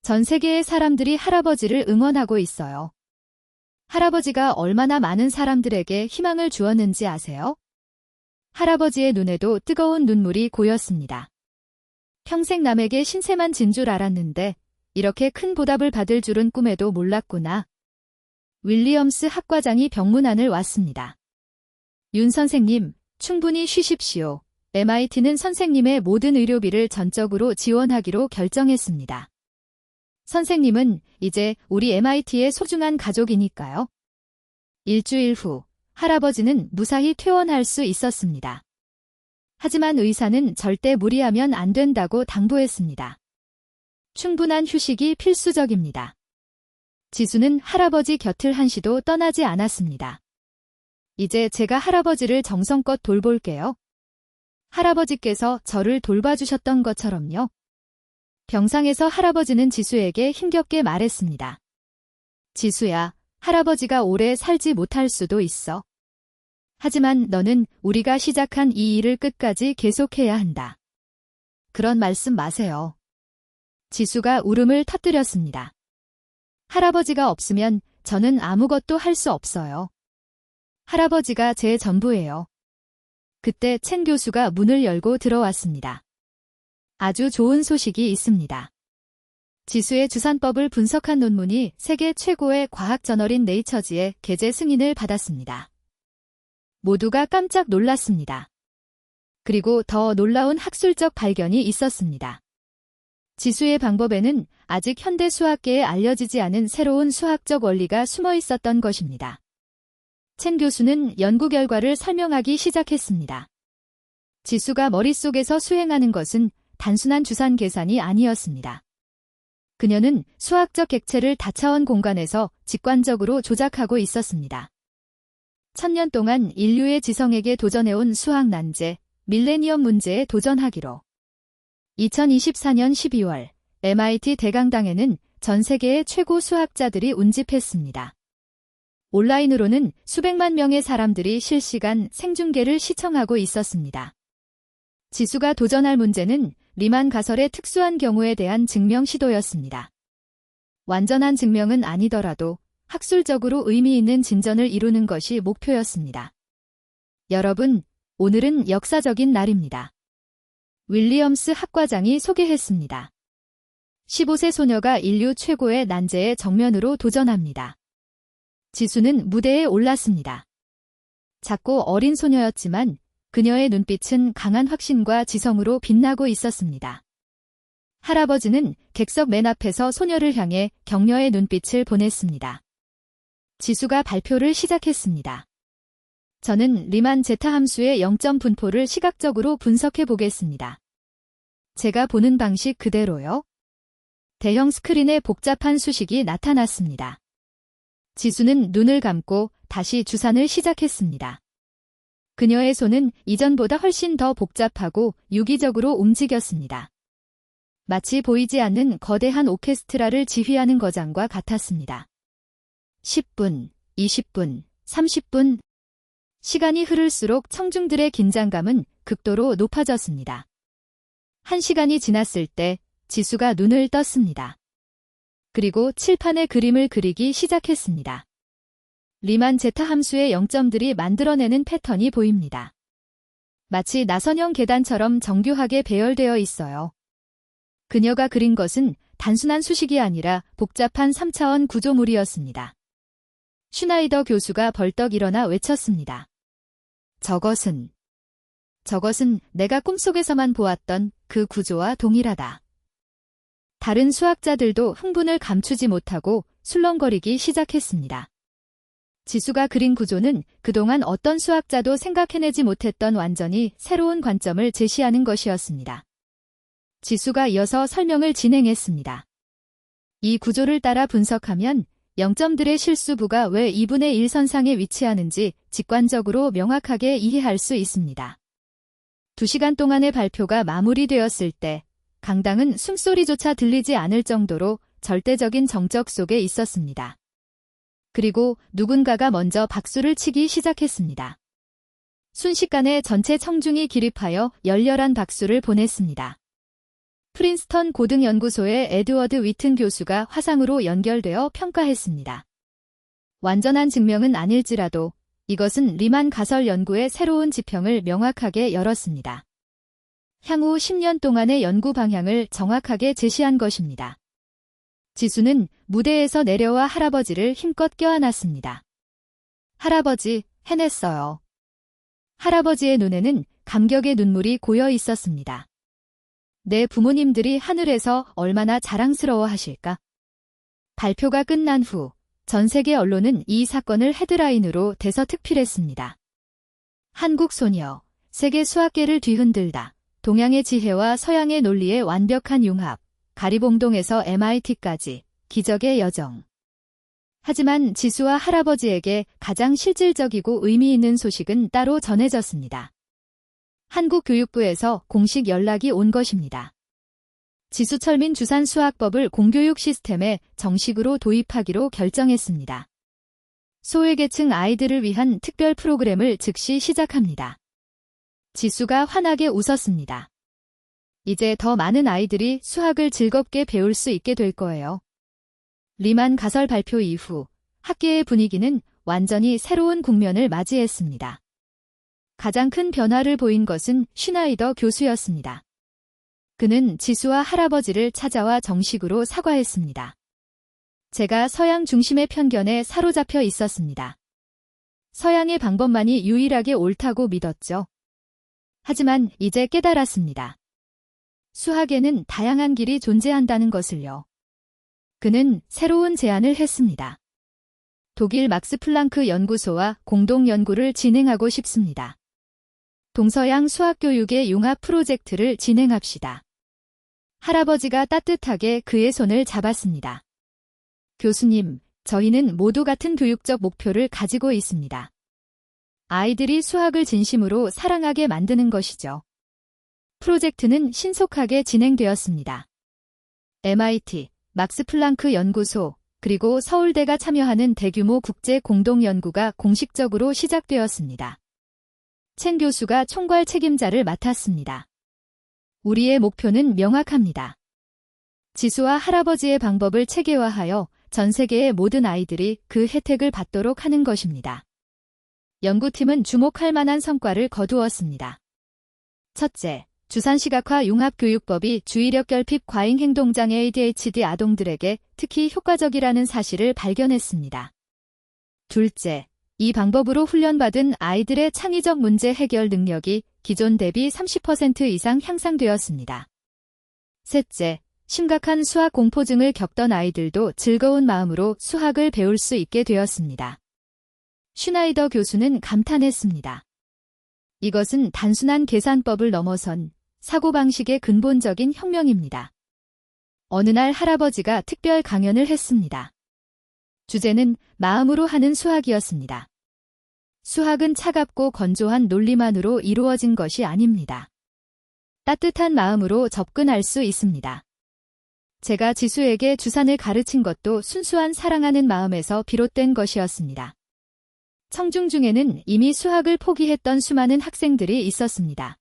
전 세계의 사람들이 할아버지를 응원하고 있어요. 할아버지가 얼마나 많은 사람들에게 희망을 주었는지 아세요? 할아버지의 눈에도 뜨거운 눈물이 고였습니다. 평생 남에게 신세만 진 줄 알았는데 이렇게 큰 보답을 받을 줄은 꿈에도 몰랐구나. 윌리엄스 학과장이 병문안을 왔습니다. 윤 선생님, 충분히 쉬십시오. MIT는 선생님의 모든 의료비를 전적으로 지원하기로 결정했습니다. 선생님은 이제 우리 MIT의 소중한 가족이니까요. 일주일 후 할아버지는 무사히 퇴원할 수 있었습니다. 하지만 의사는 절대 무리하면 안 된다고 당부했습니다. 충분한 휴식이 필수적입니다. 지수는 할아버지 곁을 한시도 떠나지 않았습니다. 이제 제가 할아버지를 정성껏 돌볼게요. 할아버지께서 저를 돌봐주셨던 것처럼요. 병상에서 할아버지는 지수에게 힘겹게 말했습니다. 지수야, 할아버지가 오래 살지 못할 수도 있어. 하지만 너는 우리가 시작한 이 일을 끝까지 계속해야 한다. 그런 말씀 마세요. 지수가 울음을 터뜨렸습니다. 할아버지가 없으면 저는 아무것도 할 수 없어요. 할아버지가 제 전부예요. 그때 첸 교수가 문을 열고 들어왔습니다. 아주 좋은 소식이 있습니다. 지수의 주산법을 분석한 논문이 세계 최고의 과학 저널인 네이처지의 게재 승인을 받았습니다. 모두가 깜짝 놀랐습니다. 그리고 더 놀라운 학술적 발견이 있었습니다. 지수의 방법에는 아직 현대 수학계에 알려지지 않은 새로운 수학적 원리가 숨어 있었던 것입니다. 첸 교수는 연구 결과를 설명하기 시작했습니다. 지수가 머릿속에서 수행하는 것은 단순한 주산 계산이 아니었습니다. 그녀는 수학적 객체를 다차원 공간에서 직관적으로 조작하고 있었습니다. 1000년 동안 인류의 지성에게 도전해온 수학 난제, 밀레니엄 문제에 도전하기로. 2024년 12월 MIT 대강당에는 전 세계의 최고 수학자들이 운집했습니다. 온라인으로는 수백만 명의 사람들이 실시간 생중계를 시청하고 있었습니다. 지수가 도전할 문제는 리만 가설의 특수한 경우에 대한 증명 시도였습니다. 완전한 증명은 아니더라도 학술적으로 의미 있는 진전을 이루는 것이 목표였습니다. 여러분, 오늘은 역사적인 날입니다. 윌리엄스 학과장이 소개했습니다. 15세 소녀가 인류 최고의 난제에 정면으로 도전합니다. 지수는 무대에 올랐습니다. 작고 어린 소녀였지만 그녀의 눈빛은 강한 확신과 지성으로 빛나고 있었습니다. 할아버지는 객석 맨 앞에서 소녀를 향해 격려의 눈빛을 보냈습니다. 지수가 발표를 시작했습니다. 저는 리만 제타 함수의 0점 분포를 시각적으로 분석해 보겠습니다. 제가 보는 방식 그대로요. 대형 스크린에 복잡한 수식이 나타났습니다. 지수는 눈을 감고 다시 주산을 시작했습니다. 그녀의 손은 이전보다 훨씬 더 복잡하고 유기적으로 움직였습니다. 마치 보이지 않는 거대한 오케스트라를 지휘하는 거장과 같았습니다. 10분, 20분, 30분. 시간이 흐를수록 청중들의 긴장감은 극도로 높아졌습니다. 1시간이 지났을 때 지수가 눈을 떴습니다. 그리고 칠판에 그림을 그리기 시작했습니다. 리만 제타 함수의 0점들이 만들어내는 패턴이 보입니다. 마치 나선형 계단처럼 정교하게 배열되어 있어요. 그녀가 그린 것은 단순한 수식이 아니라 복잡한 3차원 구조물이었습니다. 슈나이더 교수가 벌떡 일어나 외쳤습니다. 저것은 내가 꿈속에서만 보았던 그 구조와 동일하다. 다른 수학자들도 흥분을 감추지 못하고 술렁거리기 시작했습니다. 지수가 그린 구조는 그동안 어떤 수학자도 생각해내지 못했던 완전히 새로운 관점을 제시하는 것이었습니다. 지수가 이어서 설명을 진행했습니다. 이 구조를 따라 분석하면 0점들의 실수부가 왜 2분의 1 선상에 위치하는지 직관적으로 명확하게 이해할 수 있습니다. 2시간 동안의 발표가 마무리되었을 때 강당은 숨소리조차 들리지 않을 정도로 절대적인 정적 속에 있었습니다. 그리고 누군가가 먼저 박수를 치기 시작했습니다. 순식간에 전체 청중이 기립하여 열렬한 박수를 보냈습니다. 프린스턴 고등연구소의 에드워드 위튼 교수가 화상으로 연결되어 평가했습니다. 완전한 증명은 아닐지라도 이것은 리만 가설 연구의 새로운 지평을 명확하게 열었습니다. 향후 10년 동안의 연구 방향을 정확하게 제시한 것입니다. 지수는 무대에서 내려와 할아버지를 힘껏 껴안았습니다. 할아버지, 해냈어요. 할아버지의 눈에는 감격의 눈물이 고여 있었습니다. 내 부모님들이 하늘에서 얼마나 자랑스러워하실까? 발표가 끝난 후 전 세계 언론은 이 사건을 헤드라인으로 대서특필했습니다. 한국 소녀, 세계 수학계를 뒤흔들다. 동양의 지혜와 서양의 논리의 완벽한 융합. 가리봉동에서 MIT까지 기적의 여정. 하지만 지수와 할아버지에게 가장 실질적이고 의미 있는 소식은 따로 전해졌습니다. 한국 교육부에서 공식 연락이 온 것입니다. 지수철민 주산 수학법을 공교육 시스템에 정식으로 도입하기로 결정했습니다. 소외계층 아이들을 위한 특별 프로그램을 즉시 시작합니다. 지수가 환하게 웃었습니다. 이제 더 많은 아이들이 수학을 즐겁게 배울 수 있게 될 거예요. 리만 가설 발표 이후 학계의 분위기는 완전히 새로운 국면을 맞이했습니다. 가장 큰 변화를 보인 것은 슈나이더 교수였습니다. 그는 지수와 할아버지를 찾아와 정식으로 사과했습니다. 제가 서양 중심의 편견에 사로잡혀 있었습니다. 서양의 방법만이 유일하게 옳다고 믿었죠. 하지만 이제 깨달았습니다. 수학에는 다양한 길이 존재한다는 것을요. 그는 새로운 제안을 했습니다. 독일 막스 플랑크 연구소와 공동 연구를 진행하고 싶습니다. 동서양 수학교육의 융합 프로젝트를 진행합시다. 할아버지가 따뜻하게 그의 손을 잡았습니다. 교수님, 저희는 모두 같은 교육적 목표를 가지고 있습니다. 아이들이 수학을 진심으로 사랑하게 만드는 것이죠. 프로젝트는 신속하게 진행되었습니다. MIT, 막스 플랑크 연구소, 그리고 서울대가 참여하는 대규모 국제 공동 연구가 공식적으로 시작되었습니다. 첸 교수가 총괄 책임자를 맡았습니다. 우리의 목표는 명확합니다. 지수와 할아버지의 방법을 체계화하여 전 세계의 모든 아이들이 그 혜택을 받도록 하는 것입니다. 연구팀은 주목할 만한 성과를 거두었습니다. 첫째, 주산시각화 융합교육법이 주의력 결핍 과잉행동장애 ADHD 아동들에게 특히 효과적이라는 사실을 발견했습니다. 둘째, 이 방법으로 훈련받은 아이들의 창의적 문제 해결 능력이 기존 대비 30% 이상 향상되었습니다. 셋째, 심각한 수학 공포증을 겪던 아이들도 즐거운 마음으로 수학을 배울 수 있게 되었습니다. 슈나이더 교수는 감탄했습니다. 이것은 단순한 계산법을 넘어선 사고방식의 근본적인 혁명입니다. 어느 날 할아버지가 특별 강연을 했습니다. 주제는 마음으로 하는 수학이었습니다. 수학은 차갑고 건조한 논리만으로 이루어진 것이 아닙니다. 따뜻한 마음으로 접근할 수 있습니다. 제가 지수에게 주산을 가르친 것도 순수한 사랑하는 마음에서 비롯된 것이었습니다. 청중 중에는 이미 수학을 포기했던 수많은 학생들이 있었습니다.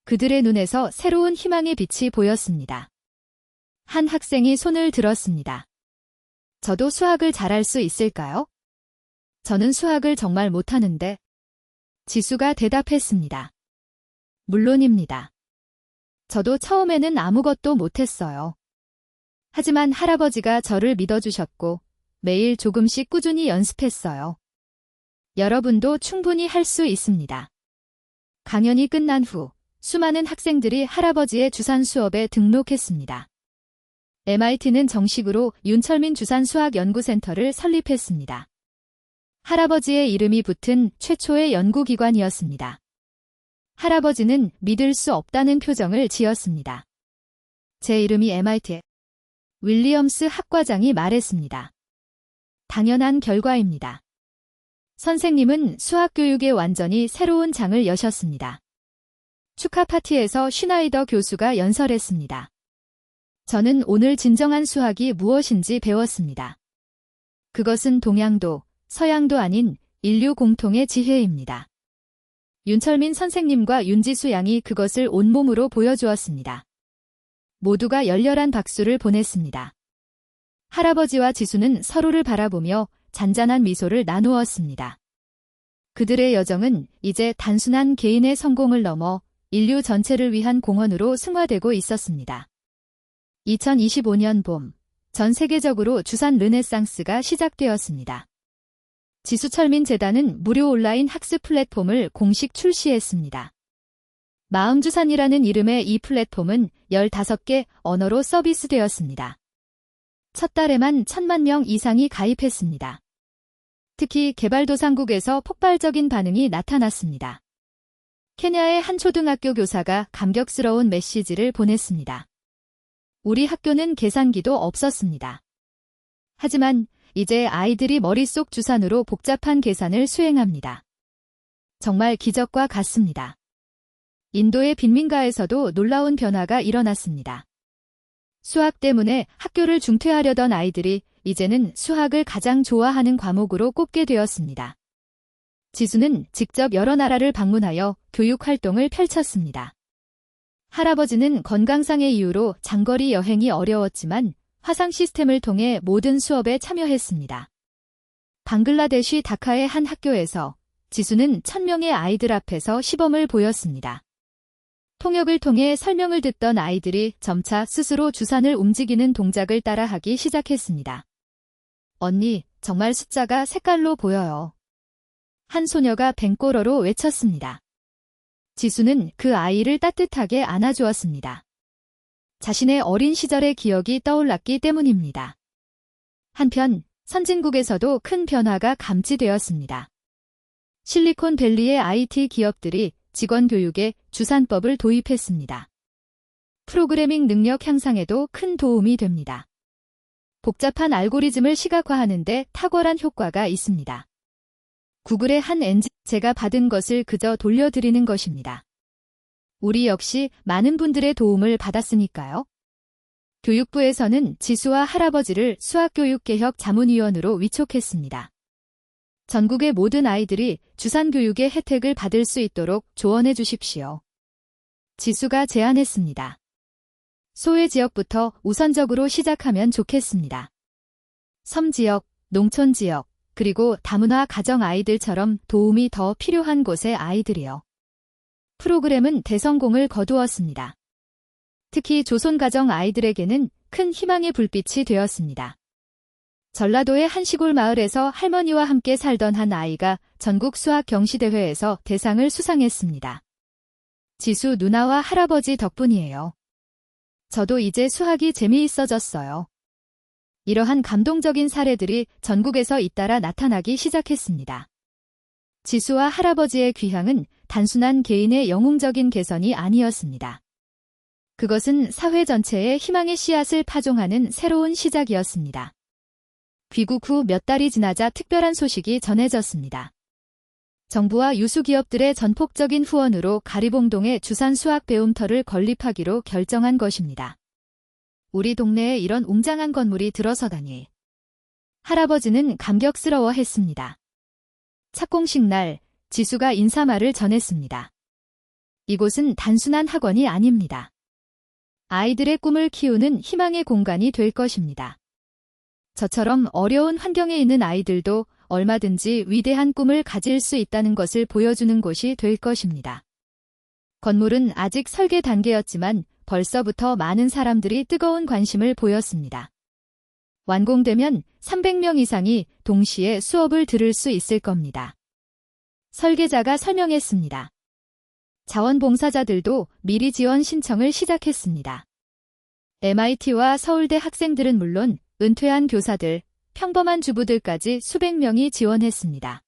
그들의 눈에서 새로운 희망의 빛이 보였습니다. 한 학생이 손을 들었습니다. 저도 수학을 잘할 수 있을까요? 저는 수학을 정말 못하는데. 지수가 대답했습니다. 물론입니다. 저도 처음에는 아무것도 못했어요. 하지만 할아버지가 저를 믿어주셨고 매일 조금씩 꾸준히 연습했어요. 여러분도 충분히 할 수 있습니다. 강연이 끝난 후 수많은 학생들이 할아버지의 주산 수업에 등록했습니다. MIT는 정식으로 윤철민 주산수학연구센터를 설립했습니다. 할아버지의 이름이 붙은 최초의 연구기관이었습니다. 할아버지는 믿을 수 없다는 표정을 지었습니다. 제 이름이 MIT에 윌리엄스 학과장이 말했습니다. 당연한 결과입니다. 선생님은 수학교육에 완전히 새로운 장을 여셨습니다. 축하 파티에서 슈나이더 교수가 연설했습니다. 저는 오늘 진정한 수학이 무엇인지 배웠습니다. 그것은 동양도, 서양도 아닌 인류 공통의 지혜입니다. 윤철민 선생님과 윤지수 양이 그것을 온몸으로 보여주었습니다. 모두가 열렬한 박수를 보냈습니다. 할아버지와 지수는 서로를 바라보며 잔잔한 미소를 나누었습니다. 그들의 여정은 이제 단순한 개인의 성공을 넘어 인류 전체를 위한 공헌으로 승화되고 있었습니다. 2025년 봄, 전 세계적으로 주산 르네상스가 시작되었습니다. 지수철민재단은 무료 온라인 학습 플랫폼을 공식 출시했습니다. 마음주산이라는 이름의 이 플랫폼은 15개 언어로 서비스되었습니다. 첫 달에만 1,000만 명 이상이 가입했습니다. 특히 개발도상국에서 폭발적인 반응이 나타났습니다. 케냐의 한 초등학교 교사가 감격스러운 메시지를 보냈습니다. 우리 학교는 계산기도 없었습니다. 하지만 이제 아이들이 머릿속 주산으로 복잡한 계산을 수행합니다. 정말 기적과 같습니다. 인도의 빈민가에서도 놀라운 변화가 일어났습니다. 수학 때문에 학교를 중퇴하려던 아이들이 이제는 수학을 가장 좋아하는 과목으로 꼽게 되었습니다. 지수는 직접 여러 나라를 방문하여 교육 활동을 펼쳤습니다. 할아버지는 건강상의 이유로 장거리 여행이 어려웠지만 화상 시스템을 통해 모든 수업에 참여했습니다. 방글라데시 다카의 한 학교에서 지수는 1,000명의 아이들 앞에서 시범을 보였습니다. 통역을 통해 설명을 듣던 아이들이 점차 스스로 주산을 움직이는 동작을 따라하기 시작했습니다. 언니, 정말 숫자가 색깔로 보여요. 한 소녀가 뱅꼬러로 외쳤습니다. 지수는 그 아이를 따뜻하게 안아주었습니다. 자신의 어린 시절의 기억이 떠올랐기 때문입니다. 한편 선진국에서도 큰 변화가 감지되었습니다. 실리콘밸리의 IT 기업들이 직원 교육에 주산법을 도입했습니다. 프로그래밍 능력 향상에도 큰 도움이 됩니다. 복잡한 알고리즘을 시각화하는 데 탁월한 효과가 있습니다. 구글의 한 엔진, 제가 받은 것을 그저 돌려드리는 것입니다. 우리 역시 많은 분들의 도움을 받았으니까요. 교육부에서는 지수와 할아버지를 수학교육개혁 자문위원으로 위촉했습니다. 전국의 모든 아이들이 주산교육의 혜택을 받을 수 있도록 조언해 주십시오. 지수가 제안했습니다. 소외 지역부터 우선적으로 시작하면 좋겠습니다. 섬 지역, 농촌 지역, 그리고 다문화 가정 아이들처럼 도움이 더 필요한 곳의 아이들이요. 프로그램은 대성공을 거두었습니다. 특히 조선가정 아이들에게는 큰 희망의 불빛이 되었습니다. 전라도의 한 시골 마을에서 할머니와 함께 살던 한 아이가 전국 수학 경시대회에서 대상을 수상했습니다. 지수 누나와 할아버지 덕분이에요. 저도 이제 수학이 재미있어졌어요. 이러한 감동적인 사례들이 전국에서 잇따라 나타나기 시작했습니다. 지수와 할아버지의 귀향은 단순한 개인의 영웅적인 개선이 아니었습니다. 그것은 사회 전체에 희망의 씨앗을 파종하는 새로운 시작이었습니다. 귀국 후 몇 달이 지나자 특별한 소식이 전해졌습니다. 정부와 유수기업들의 전폭적인 후원으로 가리봉동에 주산 수학 배움터를 건립하기로 결정한 것입니다. 우리 동네에 이런 웅장한 건물이 들어서다니. 할아버지는 감격스러워했습니다. 착공식 날 지수가 인사말을 전했습니다. 이곳은 단순한 학원이 아닙니다. 아이들의 꿈을 키우는 희망의 공간이 될 것입니다. 저처럼 어려운 환경에 있는 아이들도 얼마든지 위대한 꿈을 가질 수 있다는 것을 보여주는 곳이 될 것입니다. 건물은 아직 설계 단계였지만 벌써부터 많은 사람들이 뜨거운 관심을 보였습니다. 완공되면 300명 이상이 동시에 수업을 들을 수 있을 겁니다. 설계자가 설명했습니다. 자원봉사자들도 미리 지원 신청을 시작했습니다. MIT와 서울대 학생들은 물론 은퇴한 교사들, 평범한 주부들까지 수백 명이 지원했습니다.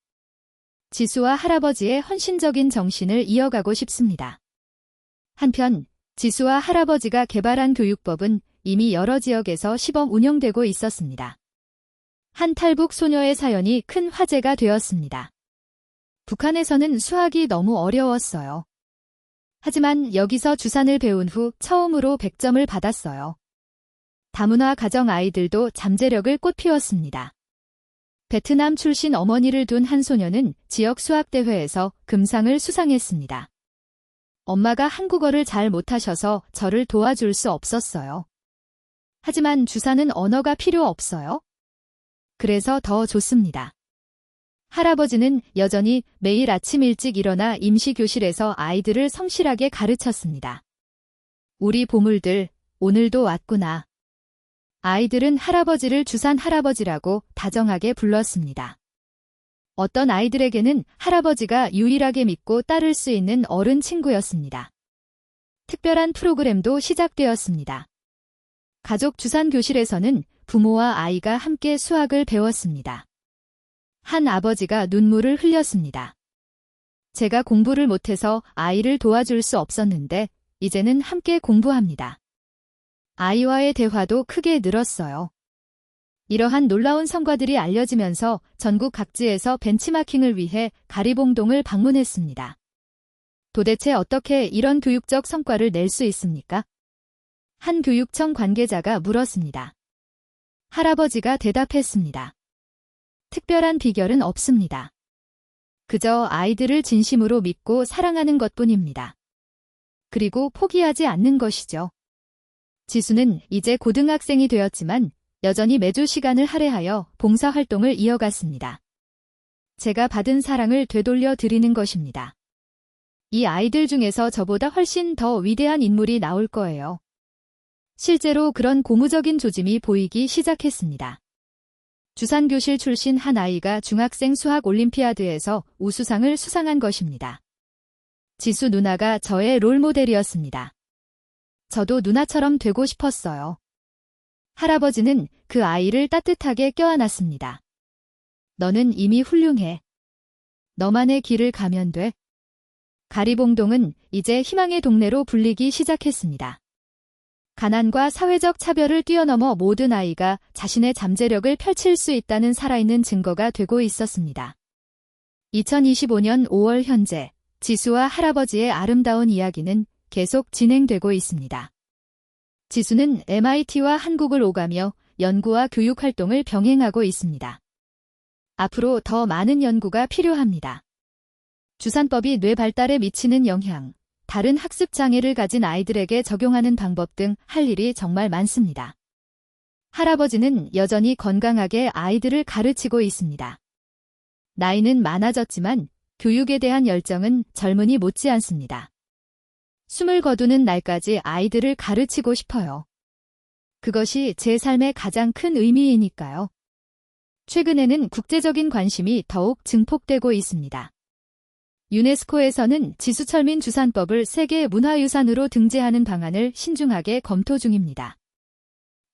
지수와 할아버지의 헌신적인 정신을 이어가고 싶습니다. 한편 지수와 할아버지가 개발한 교육법은 이미 여러 지역에서 시범 운영되고 있었습니다. 한 탈북 소녀의 사연이 큰 화제가 되었습니다. 북한에서는 수학이 너무 어려웠어요. 하지만 여기서 주산을 배운 후 처음으로 100점을 받았어요. 다문화 가정 아이들도 잠재력을 꽃피웠습니다. 베트남 출신 어머니를 둔 한 소녀는 지역 수학대회에서 금상을 수상했습니다. 엄마가 한국어를 잘 못하셔서 저를 도와줄 수 없었어요. 하지만 주산은 언어가 필요 없어요. 그래서 더 좋습니다. 할아버지는 여전히 매일 아침 일찍 일어나 임시교실에서 아이들을 성실하게 가르쳤습니다. 우리 보물들, 오늘도 왔구나. 아이들은 할아버지를 주산 할아버지라고 다정하게 불렀습니다. 어떤 아이들에게는 할아버지가 유일하게 믿고 따를 수 있는 어른 친구였습니다. 특별한 프로그램도 시작되었습니다. 가족 주산 교실에서는 부모와 아이가 함께 수학을 배웠습니다. 한 아버지가 눈물을 흘렸습니다. 제가 공부를 못해서 아이를 도와줄 수 없었는데 이제는 함께 공부합니다. 아이와의 대화도 크게 늘었어요. 이러한 놀라운 성과들이 알려지면서 전국 각지에서 벤치마킹을 위해 가리봉동을 방문했습니다. 도대체 어떻게 이런 교육적 성과를 낼 수 있습니까? 한 교육청 관계자가 물었습니다. 할아버지가 대답했습니다. 특별한 비결은 없습니다. 그저 아이들을 진심으로 믿고 사랑하는 것뿐입니다. 그리고 포기하지 않는 것이죠. 지수는 이제 고등학생이 되었지만 여전히 매주 시간을 할애하여 봉사활동을 이어갔습니다. 제가 받은 사랑을 되돌려 드리는 것입니다. 이 아이들 중에서 저보다 훨씬 더 위대한 인물이 나올 거예요. 실제로 그런 고무적인 조짐이 보이기 시작했습니다. 주산교실 출신 한 아이가 중학생 수학 올림피아드에서 우수상을 수상한 것입니다. 지수 누나가 저의 롤모델이었습니다. 저도 누나처럼 되고 싶었어요. 할아버지는 그 아이를 따뜻하게 껴안았습니다. 너는 이미 훌륭해. 너만의 길을 가면 돼. 가리봉동은 이제 희망의 동네로 불리기 시작했습니다. 가난과 사회적 차별을 뛰어넘어 모든 아이가 자신의 잠재력을 펼칠 수 있다는 살아있는 증거가 되고 있었습니다. 2025년 5월 현재 지수와 할아버지의 아름다운 이야기는 계속 진행되고 있습니다. 지수는 MIT와 한국을 오가며 연구와 교육 활동을 병행하고 있습니다. 앞으로 더 많은 연구가 필요합니다. 주산법이 뇌 발달에 미치는 영향, 다른 학습 장애를 가진 아이들에게 적용하는 방법 등 할 일이 정말 많습니다. 할아버지는 여전히 건강하게 아이들을 가르치고 있습니다. 나이는 많아졌지만 교육에 대한 열정은 젊은이 못지않습니다. 숨을 거두는 날까지 아이들을 가르치고 싶어요. 그것이 제 삶의 가장 큰 의미이니까요. 최근에는 국제적인 관심이 더욱 증폭되고 있습니다. 유네스코에서는 지수철민 주산법을 세계 문화유산으로 등재하는 방안을 신중하게 검토 중입니다.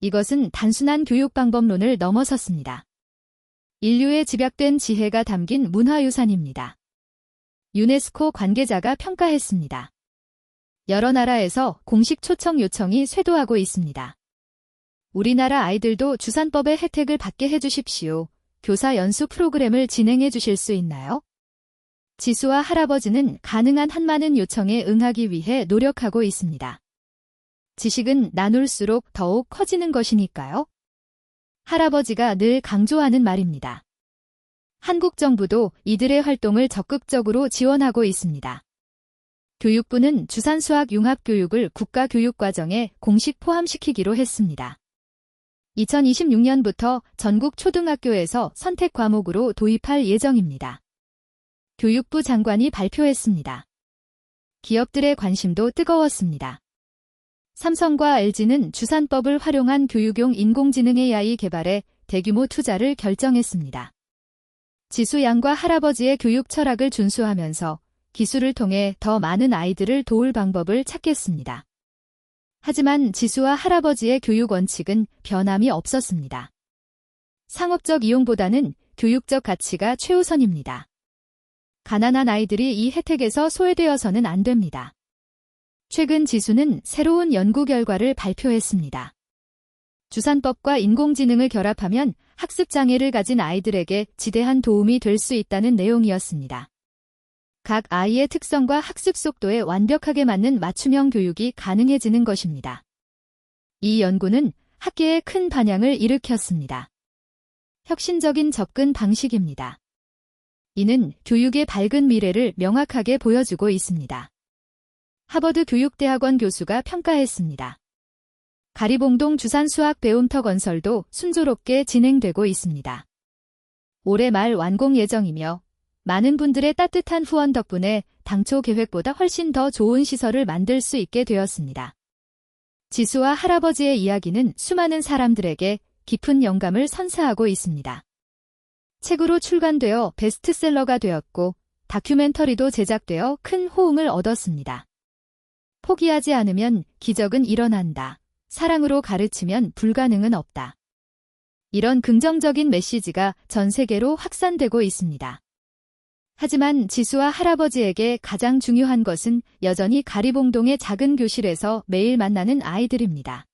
이것은 단순한 교육 방법론을 넘어섰습니다. 인류의 집약된 지혜가 담긴 문화유산입니다. 유네스코 관계자가 평가했습니다. 여러 나라에서 공식 초청 요청이 쇄도하고 있습니다. 우리나라 아이들도 주산법의 혜택을 받게 해주십시오. 교사 연수 프로그램을 진행해 주실 수 있나요? 지수와 할아버지는 가능한 한 많은 요청에 응하기 위해 노력하고 있습니다. 지식은 나눌수록 더욱 커지는 것이니까요. 할아버지가 늘 강조하는 말입니다. 한국 정부도 이들의 활동을 적극적으로 지원하고 있습니다. 교육부는 주산수학 융합교육을 국가교육과정에 공식 포함시키기로 했습니다. 2026년부터 전국 초등학교에서 선택 과목으로 도입할 예정입니다. 교육부 장관이 발표했습니다. 기업들의 관심도 뜨거웠습니다. 삼성과 LG는 주산법을 활용한 교육용 인공지능 AI 개발에 대규모 투자를 결정했습니다. 지수 양과 할아버지의 교육 철학을 준수하면서 기술을 통해 더 많은 아이들을 도울 방법을 찾겠습니다. 하지만 지수와 할아버지의 교육 원칙은 변함이 없었습니다. 상업적 이용보다는 교육적 가치가 최우선입니다. 가난한 아이들이 이 혜택에서 소외되어서는 안 됩니다. 최근 지수는 새로운 연구 결과를 발표했습니다. 주산법과 인공지능을 결합하면 학습 장애를 가진 아이들에게 지대한 도움이 될 수 있다는 내용이었습니다. 각 아이의 특성과 학습 속도에 완벽하게 맞는 맞춤형 교육이 가능해지는 것입니다. 이 연구는 학계에 큰 반향을 일으켰습니다. 혁신적인 접근 방식입니다. 이는 교육의 밝은 미래를 명확하게 보여주고 있습니다. 하버드 교육대학원 교수가 평가했습니다. 가리봉동 주산수학 배움터 건설도 순조롭게 진행되고 있습니다. 올해 말 완공 예정이며 많은 분들의 따뜻한 후원 덕분에 당초 계획보다 훨씬 더 좋은 시설을 만들 수 있게 되었습니다. 지수와 할아버지의 이야기는 수많은 사람들에게 깊은 영감을 선사하고 있습니다. 책으로 출간되어 베스트셀러가 되었고 다큐멘터리도 제작되어 큰 호응을 얻었습니다. 포기하지 않으면 기적은 일어난다. 사랑으로 가르치면 불가능은 없다. 이런 긍정적인 메시지가 전 세계로 확산되고 있습니다. 하지만 지수와 할아버지에게 가장 중요한 것은 여전히 가리봉동의 작은 교실에서 매일 만나는 아이들입니다.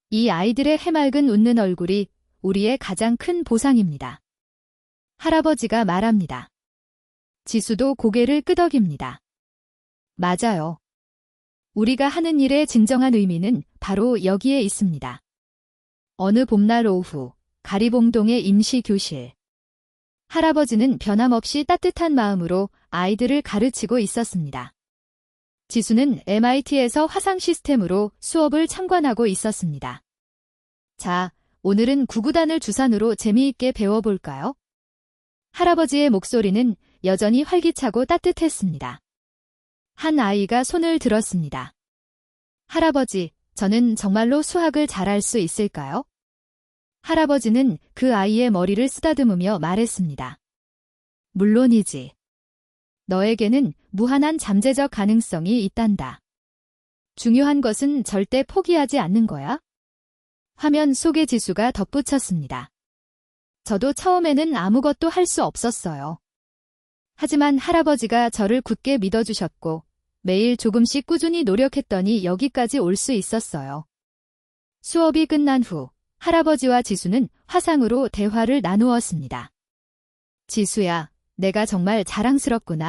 이 아이들의 해맑은 웃는 얼굴이 우리의 가장 큰 보상입니다. 할아버지가 말합니다. 지수도 고개를 끄덕입니다. 맞아요. 우리가 하는 일의 진정한 의미는 바로 여기에 있습니다. 어느 봄날 오후, 가리봉동의 임시교실. 할아버지는 변함없이 따뜻한 마음으로 아이들을 가르치고 있었습니다. 지수는 MIT에서 화상 시스템으로 수업을 참관하고 있었습니다. 자, 오늘은 구구단을 주산으로 재미있게 배워볼까요? 할아버지의 목소리는 여전히 활기차고 따뜻했습니다. 한 아이가 손을 들었습니다. 할아버지, 저는 정말로 수학을 잘할 수 있을까요? 할아버지는 그 아이의 머리를 쓰다듬으며 말했습니다. 물론이지. 너에게는 무한한 잠재적 가능성이 있단다. 중요한 것은 절대 포기하지 않는 거야. 화면 속의 지수가 덧붙였습니다. 저도 처음에는 아무것도 할 수 없었어요. 하지만 할아버지가 저를 굳게 믿어주셨고 매일 조금씩 꾸준히 노력했더니 여기까지 올 수 있었어요. 수업이 끝난 후 할아버지와 지수는 화상으로 대화를 나누었습니다. 지수야, 내가 정말 자랑스럽구나.